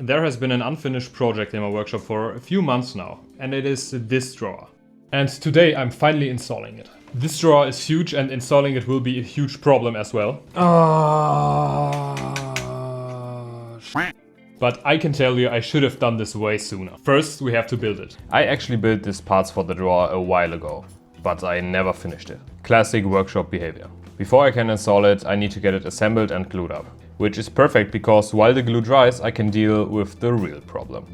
There has been an unfinished project in my workshop for a few months now, and it is this drawer. And today I'm finally installing it. This drawer is huge and installing it will be a huge problem as well. But I can tell you I should have done this way sooner. First we have to build it. I actually built these parts for the drawer a while ago, but I never finished it. Classic workshop behavior. Before I can install it, I need to get it assembled and glued up. Which is perfect because while the glue dries, I can deal with the real problem.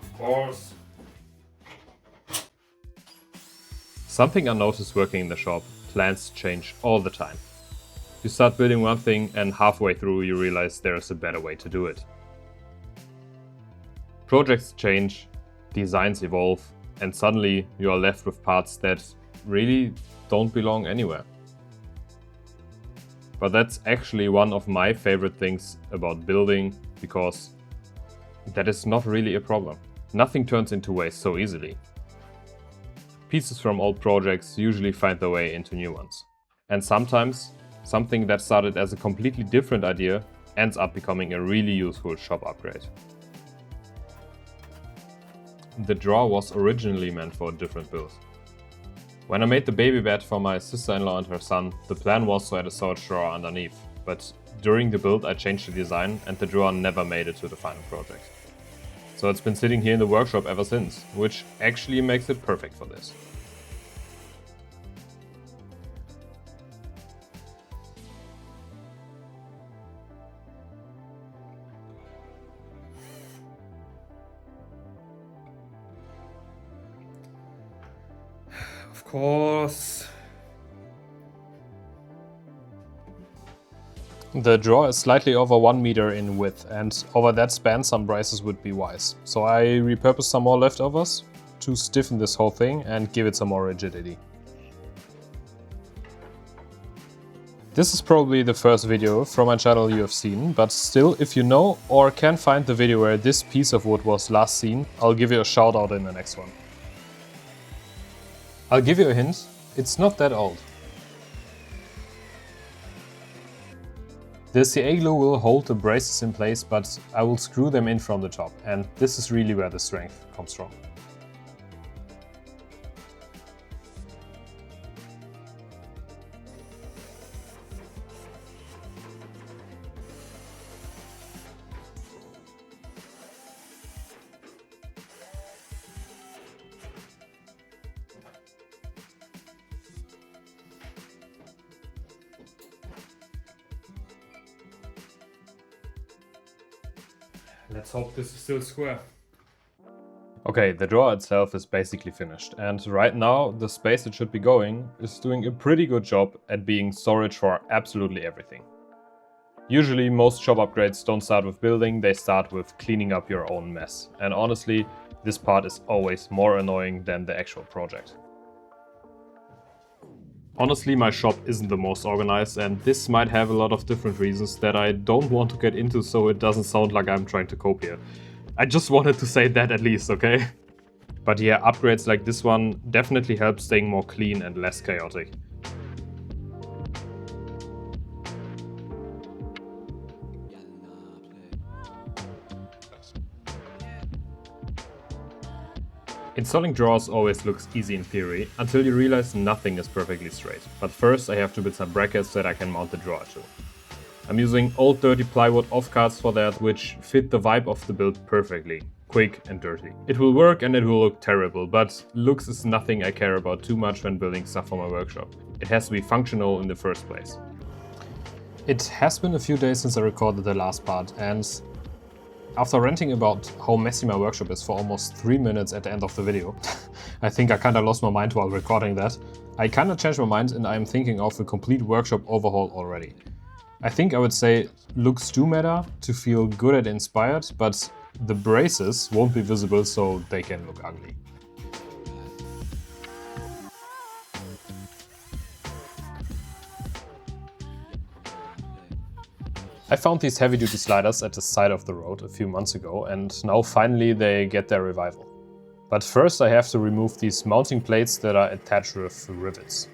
Of course. Something I noticed working in the shop, plans change all the time. You start building one thing and halfway through you realize there is a better way to do it. Projects change, designs evolve, and suddenly you are left with parts that really don't belong anywhere. But that's actually one of my favorite things about building, because that is not really a problem. Nothing turns into waste so easily. Pieces from old projects usually find their way into new ones. And sometimes, something that started as a completely different idea ends up becoming a really useful shop upgrade. The drawer was originally meant for a different build. When I made the baby bed for my sister-in-law and her son, the plan was to add a storage drawer underneath, but during the build I changed the design and the drawer never made it to the final project. So it's been sitting here in the workshop ever since, which actually makes it perfect for this. Of course. The drawer is slightly over 1 meter in width, and over that span some braces would be wise. So I repurposed some more leftovers to stiffen this whole thing and give it some more rigidity. This is probably the first video from my channel you have seen, but still, if you know or can find the video where this piece of wood was last seen, I'll give you a shout out in the next one. I'll give you a hint, it's not that old. The CA glue will hold the braces in place, but I will screw them in from the top, and this is really where the strength comes from. Let's hope this is still square. Okay, the drawer itself is basically finished, and right now the space it should be going is doing a pretty good job at being storage for absolutely everything. Usually most shop upgrades don't start with building, they start with cleaning up your own mess, and honestly, this part is always more annoying than the actual project. Honestly, my shop isn't the most organized, and this might have a lot of different reasons that I don't want to get into, so it doesn't sound like I'm trying to cope here. I just wanted to say that at least, okay? But yeah, upgrades like this one definitely help staying more clean and less chaotic. Installing drawers always looks easy in theory, until you realize nothing is perfectly straight. But first I have to build some brackets that I can mount the drawer to. I'm using old dirty plywood offcuts for that, which fit the vibe of the build perfectly. Quick and dirty. It will work and it will look terrible, but looks is nothing I care about too much when building stuff for my workshop. It has to be functional in the first place. It has been a few days since I recorded the last part, and after ranting about how messy my workshop is for almost 3 minutes at the end of the video, I think I kinda lost my mind while recording that. I kinda changed my mind and I'm thinking of a complete workshop overhaul already. I think I would say looks do matter to feel good and inspired, but the braces won't be visible so they can look ugly. I found these heavy-duty sliders at the side of the road a few months ago, and now finally they get their revival. But first I have to remove these mounting plates that are attached with rivets.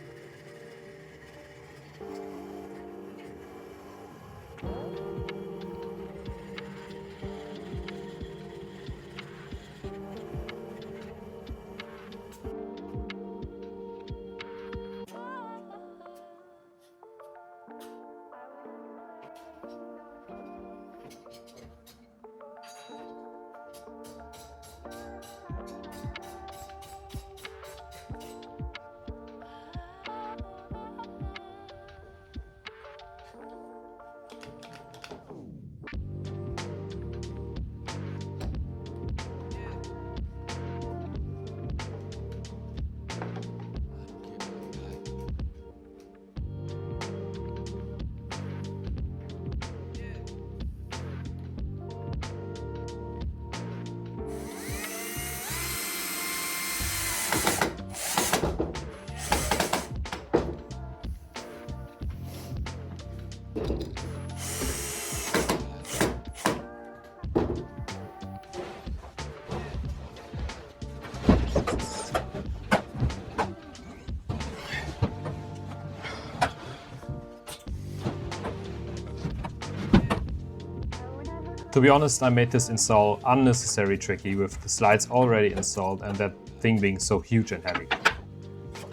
To be honest, I made this install unnecessarily tricky with the slides already installed and that thing being so huge and heavy.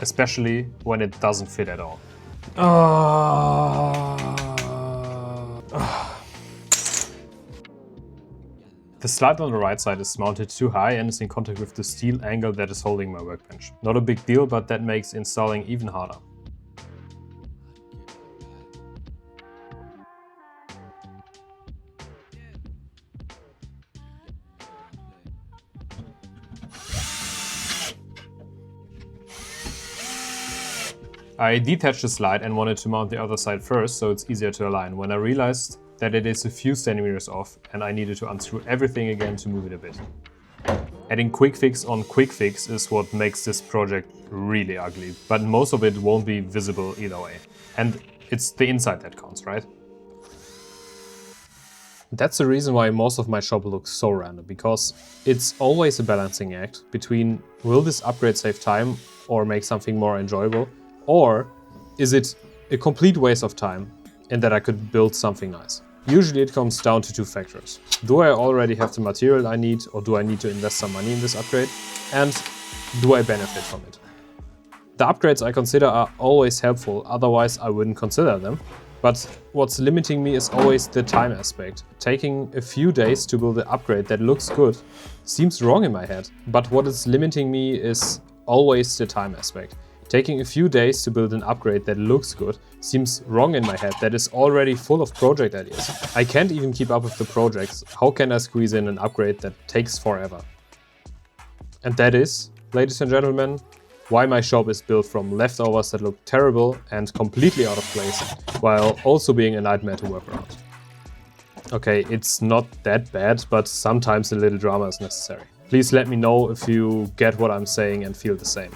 Especially when it doesn't fit at all. The slide on the right side is mounted too high and is in contact with the steel angle that is holding my workbench. Not a big deal, but that makes installing even harder. I detached the slide and wanted to mount the other side first, so it's easier to align, when I realized that it is a few centimeters off and I needed to unscrew everything again to move it a bit. Adding quick fix on quick fix is what makes this project really ugly, but most of it won't be visible either way. And it's the inside that counts, right? That's the reason why most of my shop looks so random, because it's always a balancing act between will this upgrade save time or make something more enjoyable, or is it a complete waste of time in that I could build something nice? Usually it comes down to two factors. Do I already have the material I need, or do I need to invest some money in this upgrade? And do I benefit from it? The upgrades I consider are always helpful, otherwise I wouldn't consider them. But what's limiting me is always the time aspect. Taking a few days to build an upgrade that looks good seems wrong in my head. But what is limiting me is always the time aspect. Taking a few days to build an upgrade that looks good seems wrong in my head that is already full of project ideas. I can't even keep up with the projects. How can I squeeze in an upgrade that takes forever? And that is, ladies and gentlemen, why my shop is built from leftovers that look terrible and completely out of place, while also being a nightmare to work around. Okay, it's not that bad, but sometimes a little drama is necessary. Please let me know if you get what I'm saying and feel the same.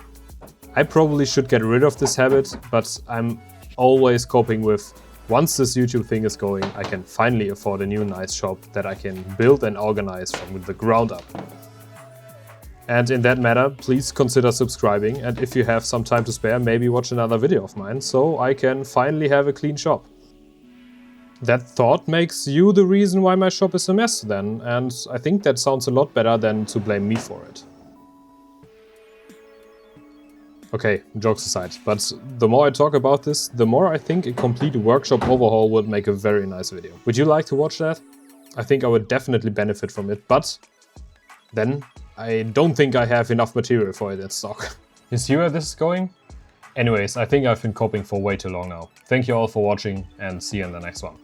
I probably should get rid of this habit, but I'm always coping with, once this YouTube thing is going, I can finally afford a new nice shop that I can build and organize from the ground up. And in that matter, please consider subscribing, and if you have some time to spare, maybe watch another video of mine, so I can finally have a clean shop. That thought makes you the reason why my shop is a mess then, and I think that sounds a lot better than to blame me for it. Okay, jokes aside, but the more I talk about this, the more I think a complete workshop overhaul would make a very nice video. Would you like to watch that? I think I would definitely benefit from it, but then I don't think I have enough material for it in stock. You see where this is going? Anyways, I think I've been coping for way too long now. Thank you all for watching and see you in the next one.